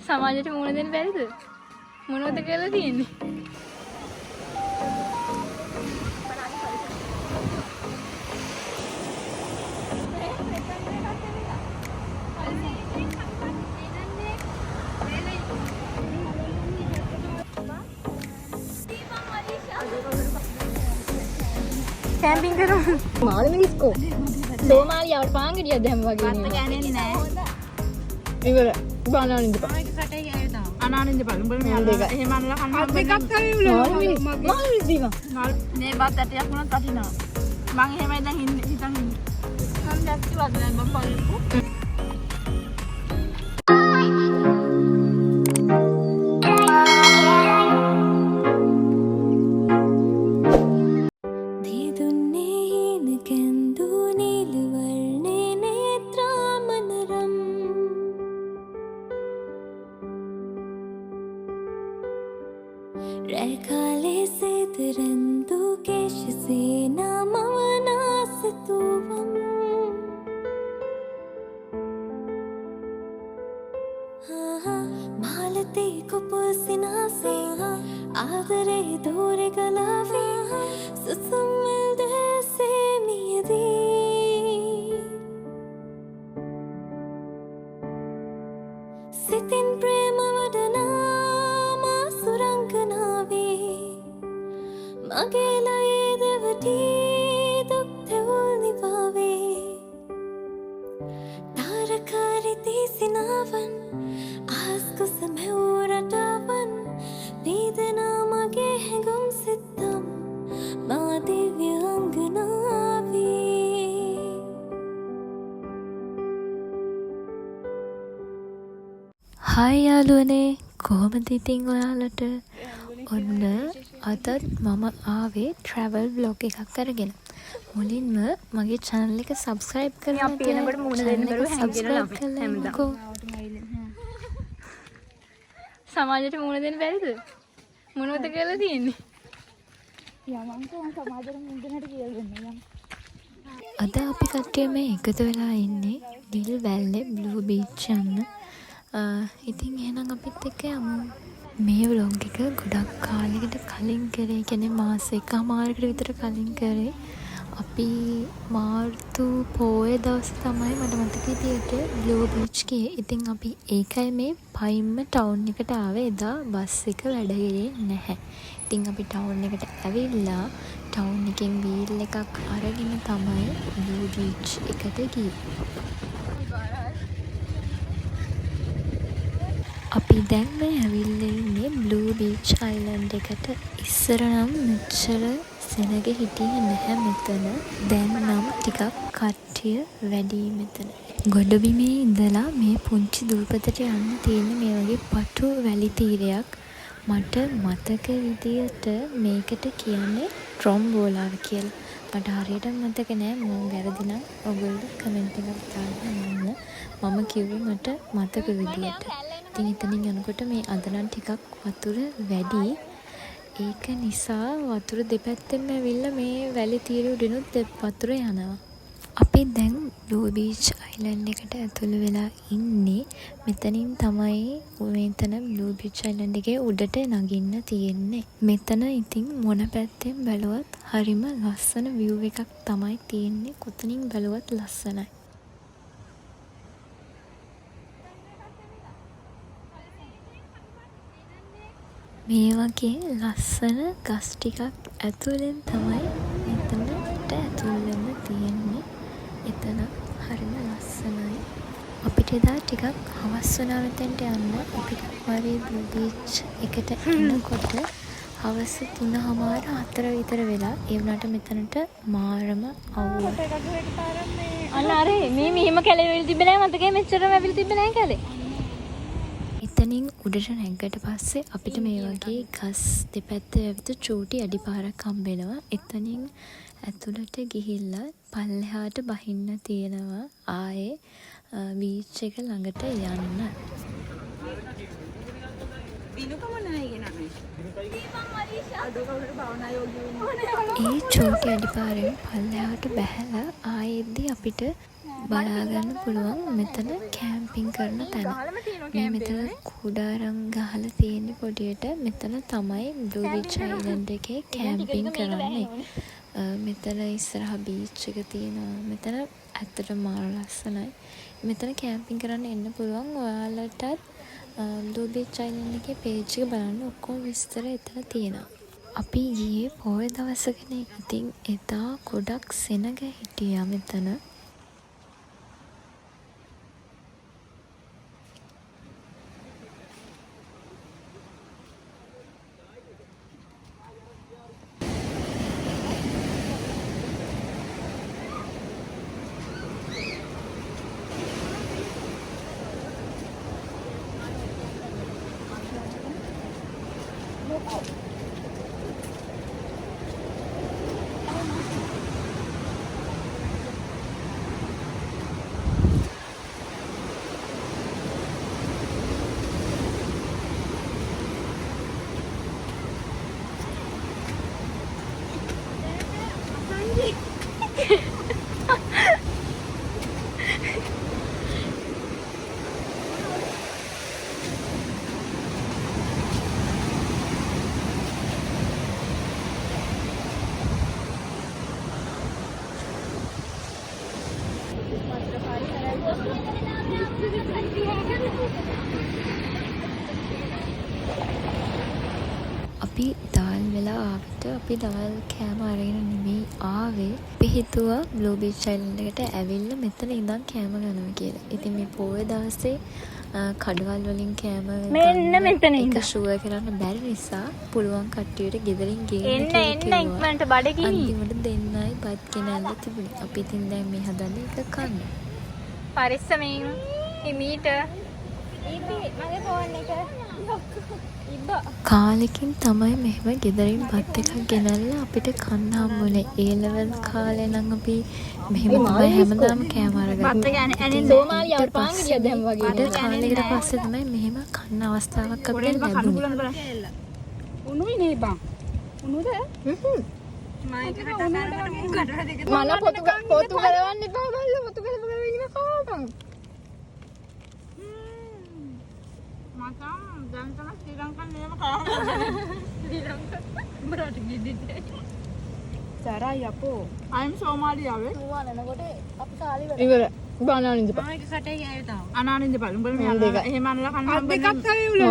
සමාජයට මුණ දෙන්න බැරිද? මොනවද කියලා තියෙන්නේ? කැම්පින් කරමු. මාළු මිනිස්කෝ. ලෝමාලියාවට පාන් ගෙඩියක් දැම්ම වගේ නේ. ගෑනේ නෑ. ඉවර. බානානින්ද පා. අනානින්ද පා. උඹලා මෙයා දෙක. එහෙම අනලා කන්න දෙකක් හරි උල. මාළු මිනිස්දීම. මේ බත් ඇටයක් වුණත් අටිනවා. මං එහෙමයි දැන් හිතන් ඉන්නේ. මම දැක්කි වද දැන් මම බලන්නකෝ. रैखाले से तिरंदु केश से नामवनासतुवम मालती कुपुसिना से आदरे दूरे गलावे सुसुमिल दे मियदी सितिन प्रेम वदना මගේලා ඒ දෙවටි දුක් තෙවුල් නිවාවේ තාරකාරි දීසිනාවන් ආස්කුස මෙවුරටාවන් වේදනා මගේ හැඟුම් සිත්තම් මා දිව්‍ය අංගනාවේ හායි යාළුවනේ කොහොමද ඉතින් ඔයාලට ඔන්න අදත් මම ආවේ ට්‍රැවල් බ්ලොග් එකක් අරගෙන. මුලින්ම මගේ channel එක subscribe කරලා අපි එනකොට මුණ දෙන්න බැරුව හැංගිලා හැමදාම. සමාජයට මුණ දෙන්න බැරිද? මොනවද කියලා තියෙන්නේ? අද අපි කට්ටියම එකතු වෙලා ඉන්නේ නිල් වැල්ලේ බ්ලූ බීච් යන්න. ඉතින් එහෙනම් අපිත් එක්ක යමු. මේ ව්ලොග් එක ගොඩක් කාලෙකට කලින් කරේ. කියන්නේ මාස එකමාරකට විතර කලින් කරේ. අපි මාර්තු පොයේ දවසේ තමයි මට මතක විදියට බ්ලූ බීච් ගියේ. ඉතින් අපි ඒකයි මේ පයින්ම ටවුන් එකට ආවේ. එදා බස් එක වැඩ ගියේ නැහැ. ඉතින් අපි ටවුන් එකට ඇවිල්ලා ටවුන් එකෙන් වීල් එකක් අරගෙන තමයි බ්ලූ බීච් එකට ගියේ. අපි දැන් මේ ඇවිල්ලා ඉන්නේ බ්ලූ බීච් අයිලන්ඩ් එකට. ඉස්සර නම් මෙච්චර සෙනග හිටියේ නැහැ මෙතන. දැන් නම් ටිකක් කට්ටිය වැඩි මෙතන. ගොඩබිමේ ඉඳලා මේ පුංචි දූපතට යන්න තියෙන මේ වගේ පටු වැලි තීරයක්. මට මතක විදියට මේකට කියන්නේ ට්‍රොම්බෝලාව කියලා. මට හරියට මතක නෑ. මම වැරදි නම් ඔයගොල්ලෝ කමෙන්ට් එකක් දාන්න. මම කිව්වේ මට මතක විදියට. ඉතින් එතනින් යනකොට මේ අද නම් ටිකක් වතුර වැඩි. ඒක නිසා වතුර දෙපැත්තෙන්ම ඇවිල්ලා මේ වැලි තීරෙ උඩිනුත් වතුර යනවා. අපි දැන් බ්ලූ බීච් අයිලන්ඩ් එකට ඇතුළු වෙලා ඉන්නේ. මෙතනින් තමයි මෙතන බ්ලූ බීච් අයිලන්ඩ් එකේ උඩට නගින්න තියෙන්නේ. මෙතන ඉතින් මොන පැත්තෙන් බැලුවත් හරිම ලස්සන view එකක් තමයි තියෙන්නේ. කොතනින් බැලුවත් ලස්සනයි. මේ වගේ ලස්සන ගස් ටිකක් ඇතුලෙන් තමයි මෙතනට ඇතුල් වෙන්න තියෙන්නේ. එතන හරිම ලස්සනයි. අපිට එදා ටිකක් හවස් වුණා මෙතෙන්ට යන්න. අපි කුමාරී බ්ලූ බීච් එකට එනකොට හවස 3:04 විතර වෙලා. ඒ වුණාට මෙතනට මාරම අවුල. අන්න අර මේ මෙහෙම කැලේ වෙලි තිබ්බේ නැහැ. මතකයි මෙච්චරම ඇවිල්ලා තිබ්බේ නැහැ කැලේ. එතනින් උඩට නැග්ගට පස්සේ අපිට මේ වගේ ගස් දෙපැත්ත ඇවිත් චූටි අඩිපාරක් හම්බෙනවා. එතනින් ඇතුළට ගිහිල්ලා පල්ලෙහාට බහින්න තියෙනවා ආයේ බීච් එක ළඟට යන්න. ඒ චූටි අඩිපාරෙන් පල්ලෙහාට බැහැලා ආයෙද්දි අපිට බලාගන්න පුළුවන් මෙතන කැම්පින් කරන තැන. මේ මෙතන කුඩාරම් ගහලා තියෙන පොඩියට මෙතන තමයි බ්ලූ බීච් අයිලන්ඩ් එකේ කැම්පින් කරන්නේ. මෙතන ඉස්සරහා බීච් එක තියෙනවා. මෙතන ඇත්තටම මාර ලස්සනයි. මෙතන කැම්පින් කරන්න එන්න පුළුවන්. ඔයාලටත් බ්ලූ බීච් අයිලන්ඩ් එකේ පේජ් එක බලන්න ඔක්කොම විස්තර එතන තියෙනවා. අපි ගියේ පොය දවසකනේ. ඉතින් එදා ගොඩක් සෙනග හිටියා මෙතන. අපි දවල් වෙලා ආවට අපි දවල් කෑම අරගෙන නෙමෙයි ආවේ. අපි හිතුවා බ්ලූ බීච් අයිලන්ඩ් එකට ඇවිල්ලා මෙතන ඉඳන් කෑම ගන්නවා කියලා. ඉතින් මේ පොය දවසේ කඩවල් වලින් කෑම මෙන්න මෙතන ඒක ෂුවර් කරන්න බැරි නිසා පුළුවන් කට්ටියට ගෙදරින් ගේන්න එන්න ඉක්මනට බඩගිනි. අන්තිමට දෙන්නයි බත් ගෙනල්ලා තිබුණේ. අපි ඉතින් දැන් මේ හදන්නේ එක කන්න. පරිස්සමෙන් හිමීට මගේ ෆෝන් එක කාලෙකින් තමයි මෙහෙම ගෙදරින් බත් එකක් ගෙනල්ලා අපිට කන්න හම්බුනේ. ඒ ලෙවල් කාලේ නම් අපි මෙහෙම තමයි හැමදාම කෑම අරගන්නේ. බත් ගන්න ඇනේ සෝමාලි යවපාන් ගියද හැම වගේ. අද කාලෙකට පස්සේ තමයි මෙහෙම කන්න අවස්ථාවක් අපිට ලැබුණේ. උණුයි නේ බං. උණුද? මල පොතු කරවන්න එපා බල්ල පොතු කරගෙන ඉන්න කාපන්. මචං දැන් තමයි ශ්‍රී ලංකන් නේම කාහම. ශ්‍රී ලංකන් බරට ගිදින්නේ. සරයි අපෝ. I'm සෝමාලියාවේ. නුවා නනකොට අපි කාලේ ඉවර. බානානින්ද බා. මම එක කටේ ගෑවේ තාම. අනානින්ද බා. උඹලා මෙයා එහෙම අනලා කන්න හම්බ දෙකක් හරි උලා.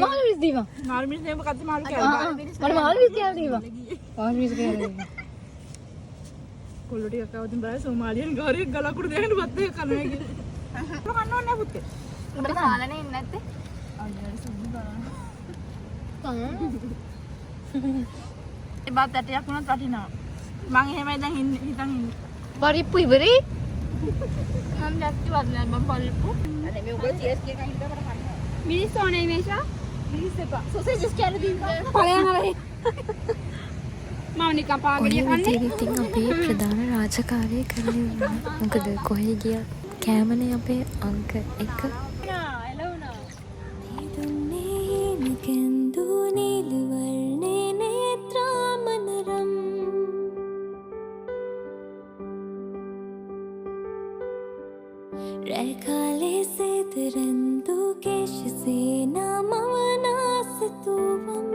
මාළු විස් දීවා. මාළු මිස් නේ මොකද්ද මාළු කියලා. මට මාළු විස් කියලා දීවා. මාළු මිස් කියලා. කොල්ල ටිකක් අවදින් බෑ සෝමාලියන් ගාරියක් ගලකුඩු දෙන්න බත් එක කනවා කියලා. ඔක කන්න ඕනේ පුතේ. උඹට කාලනේ ඉන්නේ නැත්තේ? ඒ බත් ඇටයක් වුණත් වටිනවා. මං එහෙමයි දැන් හිතන් ඉන්නේ. පරිප්පු ඉවරේ? මම දැක්ටි වදලා මම පරිප්පු. අනේ මේ උඹ CS එකකින් හිටලා මට කන්න. මිනිස් ඕනේ මේෂා. මිනිස් එපා. සොසේජස් කියලා දින්න. ඵලයන් හරි. මම නිකන් පාගලිය කන්නේ. ඉතින් අපේ ප්‍රධාන රාජකාරිය කරගෙන ඉන්නවා. මොකද කොහේ ගියත් කෑමනේ අපේ අංක 1. रैखाले से तिरंदु केश से नामवनास तुवम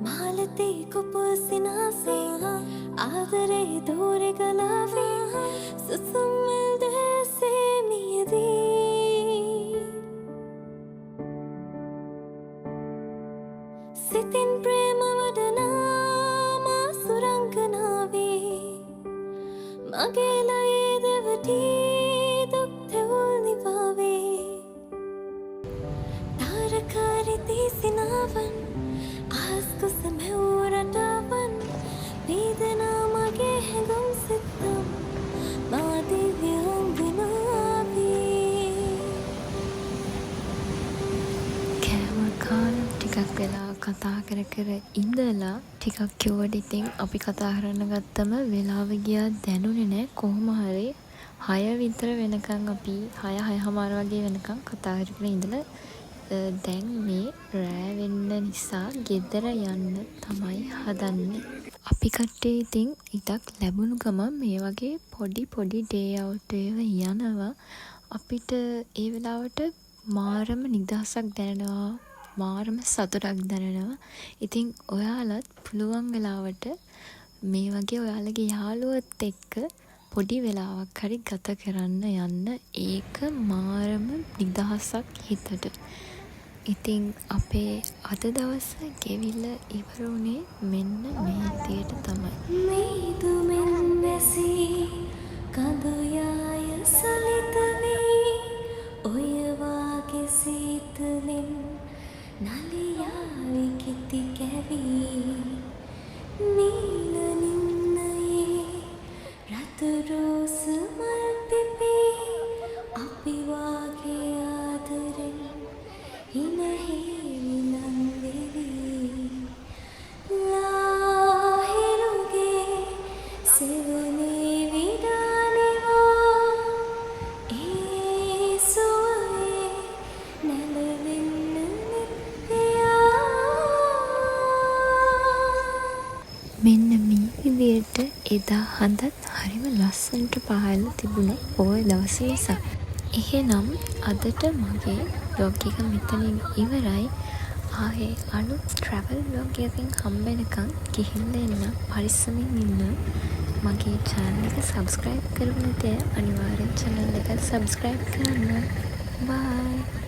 मालती कुपसिना से आदरे दूरे गलावे सुसुमिल देसे मियदी सितिन प्रेम वदना सुरंगनावे मगेला ये देवटी दुख तेवल निभावे तारकारी तीसिनावन आज को समय उरटावन वेदना मगे है गम सितम मादी व्यंगनावे කෑම කාලා ටිකක් වෙලා කතා කර කර ඉඳලා ටිකක් කිව්වට ඉතින් අපි කතා කරන්න ගත්තම වෙලාව ගියා දැනුනේ නැහැ. කොහොම හරි 6 විතර වෙනකන් අපි 6:30 වගේ වෙනකන් කතා කරගෙන ඉඳලා දැන් මේ රෑ වෙන්න නිසා ගෙදර යන්න තමයි හදන්නේ. අපි කට්ටිය ඉතින් ඉතක් ලැබුණු ගමන් මේ වගේ පොඩි ඩේ අවුට් ඒවා යනවා. අපිට ඒ වෙලාවට මාරම නිදහසක් දැනෙනවා. මාරම සතුටක් දැනෙනවා. ඉතින් ඔයාලත් පුළුවන් වෙලාවට මේ වගේ ඔයාලගේ යාළුවොත් එක්ක පොඩි වෙලාවක් හරි ගත කරන්න යන්න. ඒක මාරම නිදහසක් හිතට. ඉතින් අපේ අද දවස ගෙවිලා ඉවර වුණේ මෙන්න මේ විදියට තමයි. මීදු මෙන්නැසී කඳුයාය සලිත වී ඔය වාගේ සීතලෙන් නලියාවි කිති කැවී නීල නින්නයේ රතු රෝස මල් පිපී අපි වාගේ ආදරෙන් හිනහේවි නම් වෙවී ලාහිරුගේ සෙවනේ විඩානෙවා ඒ සුවයේ නැලවෙන්න නිත්‍යයා. මෙන්න මේ විදියට එදා හඳත් හරිම ලස්සනට පහළ තිබුණා පොය දවස නිසා. එහෙනම් අදට මගේ vlog එක මෙතනින් ඉවරයි. ආයේ අලුත් travel vlog එකකින් හම්බෙනකන් ගිහිල්ලා එන්න, පරිස්සමින් ඉන්න. මගේ channel එක subscribe කරපු නැතේ අනිවාර්යෙන් channel එක subscribe කරන්න. bye.